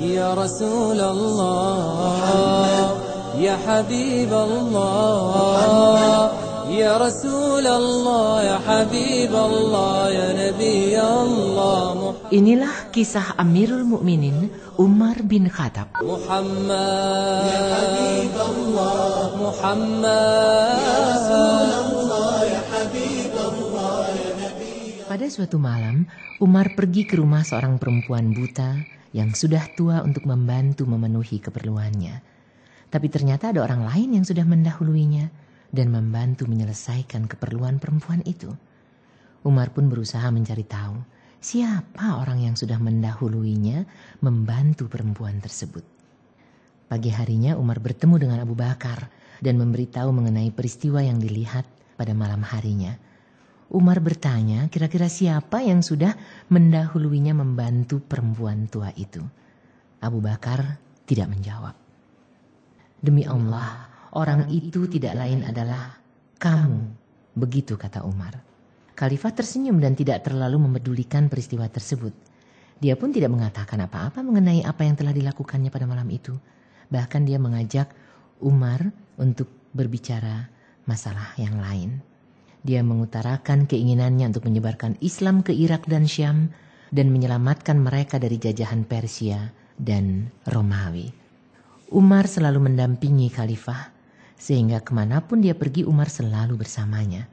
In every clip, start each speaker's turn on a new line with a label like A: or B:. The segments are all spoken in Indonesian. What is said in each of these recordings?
A: Ya Rasulullah, Ya Habiballah, Ya Rasulullah, Ya Habiballah, Ya Nabi Allah.
B: Inilah kisah Amirul Mukminin Umar bin Khattab.
A: Muhammad, Ya Habiballah, Muhammad, Ya Rasulullah, Ya Habiballah, Ya Nabi.
B: Pada suatu malam, Umar pergi ke rumah seorang perempuan buta yang sudah tua untuk membantu memenuhi keperluannya. Tapi ternyata ada orang lain yang sudah mendahuluinya dan membantu menyelesaikan keperluan perempuan itu. Umar pun berusaha mencari tahu siapa orang yang sudah mendahuluinya membantu perempuan tersebut. Pagi harinya Umar bertemu dengan Abu Bakar dan memberitahu mengenai peristiwa yang dilihat pada malam harinya. Umar bertanya kira-kira siapa yang sudah mendahuluinya membantu perempuan tua itu. Abu Bakar tidak menjawab. Demi Allah, orang itu tidak lain adalah kamu, begitu kata Umar. Khalifah tersenyum dan tidak terlalu memedulikan peristiwa tersebut. Dia pun tidak mengatakan apa-apa mengenai apa yang telah dilakukannya pada malam itu. Bahkan dia mengajak Umar untuk berbicara masalah yang lain. Dia mengutarakan keinginannya untuk menyebarkan Islam ke Irak dan Syam dan menyelamatkan mereka dari jajahan Persia dan Romawi. Umar selalu mendampingi Khalifah, sehingga kemanapun dia pergi Umar selalu bersamanya.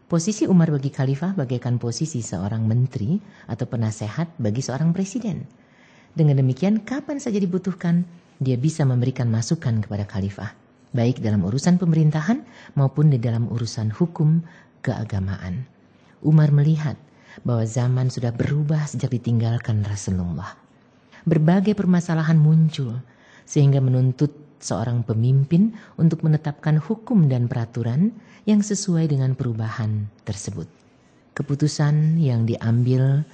B: Posisi Umar bagi Khalifah bagaikan posisi seorang menteri atau penasehat bagi seorang presiden. Dengan demikian, kapan saja dibutuhkan, dia bisa memberikan masukan kepada Khalifah, baik dalam urusan pemerintahan maupun di dalam urusan hukum keagamaan. Umar melihat bahwa zaman sudah berubah sejak ditinggalkan Rasulullah. Berbagai permasalahan muncul, sehingga menuntut seorang pemimpin untuk menetapkan hukum dan peraturan yang sesuai dengan perubahan tersebut. Keputusan yang diambil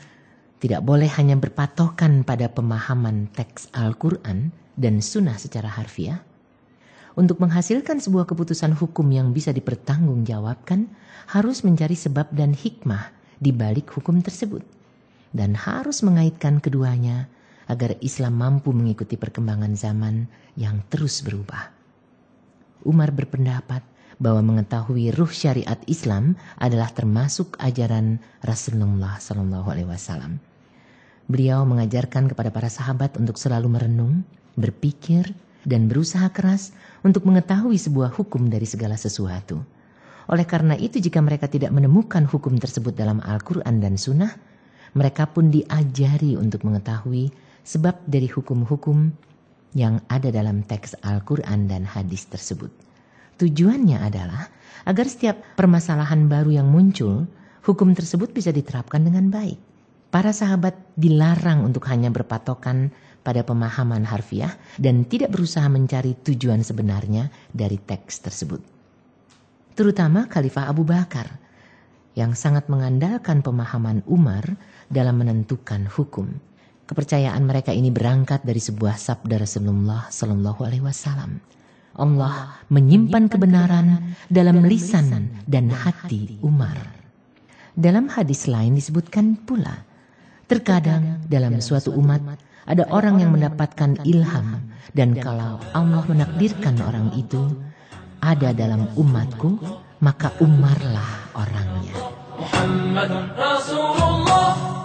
B: tidak boleh hanya berpatokan pada pemahaman teks Al-Quran dan Sunnah secara harfiah. Untuk menghasilkan sebuah keputusan hukum yang bisa dipertanggungjawabkan, harus mencari sebab dan hikmah di balik hukum tersebut, dan harus mengaitkan keduanya agar Islam mampu mengikuti perkembangan zaman yang terus berubah. Umar berpendapat bahwa mengetahui ruh syariat Islam adalah termasuk ajaran Rasulullah SAW. Beliau mengajarkan kepada para sahabat untuk selalu merenung, berpikir, dan berusaha keras untuk mengetahui sebuah hukum dari segala sesuatu. Oleh karena itu, jika mereka tidak menemukan hukum tersebut dalam Al-Quran dan Sunnah, mereka pun diajari untuk mengetahui sebab dari hukum-hukum yang ada dalam teks Al-Quran dan hadis tersebut. Tujuannya adalah agar setiap permasalahan baru yang muncul, hukum tersebut bisa diterapkan dengan baik. Para sahabat dilarang untuk hanya berpatokan pada pemahaman harfiah dan tidak berusaha mencari tujuan sebenarnya dari teks tersebut. Terutama Khalifah Abu Bakar yang sangat mengandalkan pemahaman Umar dalam menentukan hukum. Kepercayaan mereka ini berangkat dari sebuah sabda Rasulullah SAW. Allah menyimpan kebenaran dalam lisan dan hati Umar. Dalam hadis lain disebutkan pula, terkadang dalam suatu umat ada orang yang mendapatkan ilham, dan kalau Allah menakdirkan orang itu ada dalam umatku, maka Umarlah orangnya.
A: Muhammadun Rasulullah.